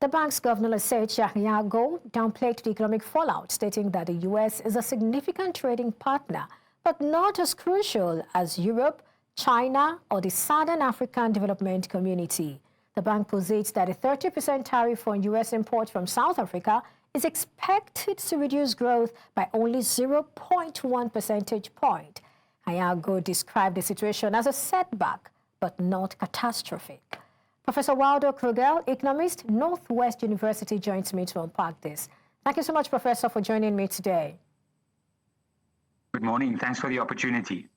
The bank's governor, Lesetja Kganyago, downplayed the economic fallout, stating that the U.S. is a significant trading partner, but not as crucial as Europe, China, or the Southern African Development Community. The bank posits that a 30% tariff on U.S. imports from South Africa is expected to reduce growth by only 0.1 percentage point. Kganyago described the situation as a setback, but not catastrophic. Professor Waldo Krugell, Economist, Northwest University, joins me to unpack this. Thank you so much, Professor, for joining me today. Good morning. Thanks for the opportunity.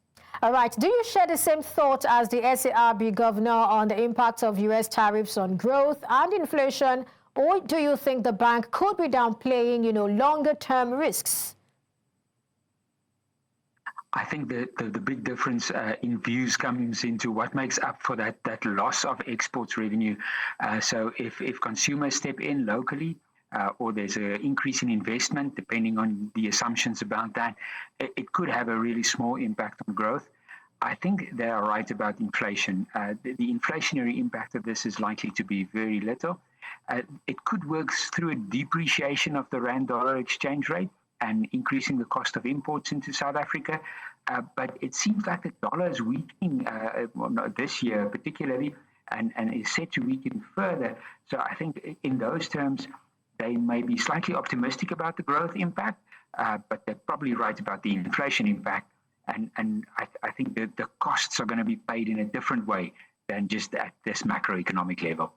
All right. Do you share the same thought as the SARB governor on the impact of U.S. tariffs on growth and inflation, or do you think the bank could be downplaying, longer-term risks? I think the big difference in views comes into what makes up for that loss of exports revenue. So if consumers step in locally, or there's an increase in investment, depending on the assumptions about that, it could have a really small impact on growth. I think they are right about inflation. The inflationary impact of this is likely to be very little. It could work through a depreciation of the rand-dollar exchange rate and increasing the cost of imports into South Africa. But it seems like the dollar is weakening this year particularly, and is set to weaken further. So I think in those terms, they may be slightly optimistic about the growth impact, but they're probably right about the inflation impact. And I think that the costs are going to be paid in a different way than just at this macroeconomic level.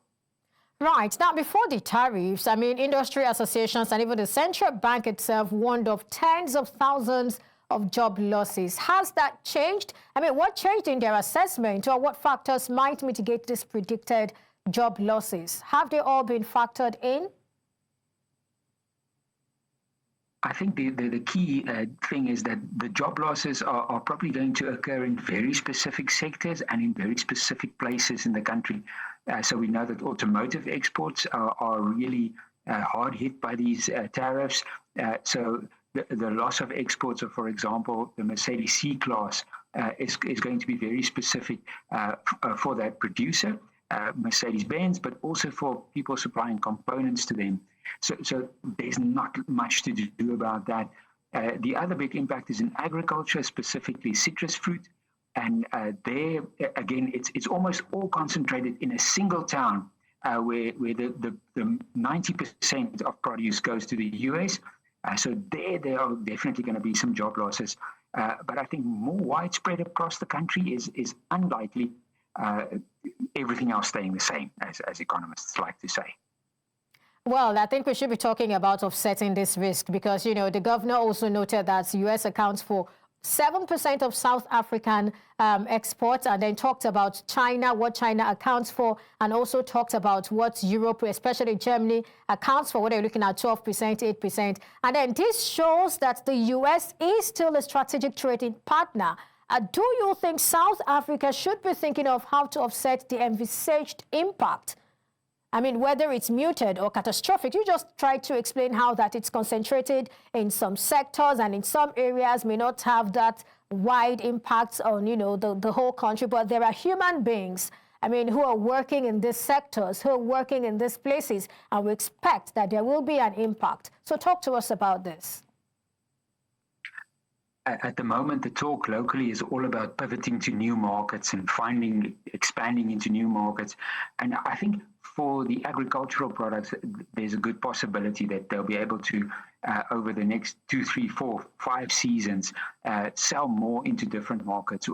Right. Now, before the tariffs, industry associations and even the central bank itself warned of tens of thousands of job losses. Has that changed? What changed in their assessment, or what factors might mitigate this predicted job losses? Have they all been factored in? I think the key thing is that the job losses are probably going to occur in very specific sectors and in very specific places in the country. So we know that automotive exports are really hard hit by these tariffs. So the loss of exports of, for example, the Mercedes C-Class is going to be very specific for that producer, Mercedes-Benz, but also for people supplying components to them. So there's not much to do about that. The other big impact is in agriculture, specifically citrus fruit. And there, again, it's almost all concentrated in a single town where the 90% of produce goes to the US. So there are definitely going to be some job losses. But I think more widespread across the country is unlikely. Everything else staying the same, as economists like to say. Well, I think we should be talking about offsetting this risk because, the governor also noted that the U.S. accounts for 7% of South African exports, and then talked about China, what China accounts for, and also talked about what Europe, especially Germany, accounts for, what they're looking at 12%, 8%. And then this shows that the U.S. is still a strategic trading partner. Do you think South Africa should be thinking of how to offset the envisaged impact? Whether it's muted or catastrophic, you just tried to explain how that it's concentrated in some sectors and in some areas may not have that wide impact on, the whole country. But there are human beings, who are working in these sectors, who are working in these places, and we expect that there will be an impact. So talk to us about this. At the moment, the talk locally is all about pivoting to new markets and expanding into new markets. And I think for the agricultural products, there's a good possibility that they'll be able to, over the next 2, 3, 4, 5 seasons, sell more into different markets.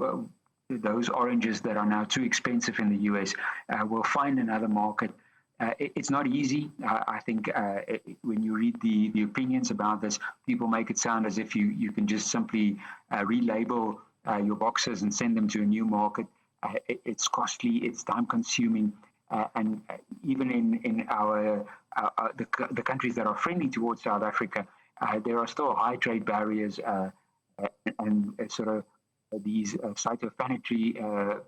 Those oranges that are now too expensive in the US will find another market. It's not easy. I think when you read the opinions about this, people make it sound as if you can just simply relabel your boxes and send them to a new market. It's costly, it's time-consuming, and even in the countries that are friendly towards South Africa, there are still high trade barriers and sort of these phytosanitary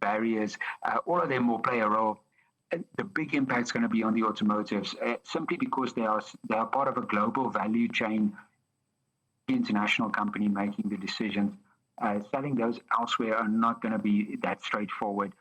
barriers. All of them will play a role. The big impact is going to be on the automotives, simply because they are part of a global value chain, international company making the decisions. Selling those elsewhere are not going to be that straightforward.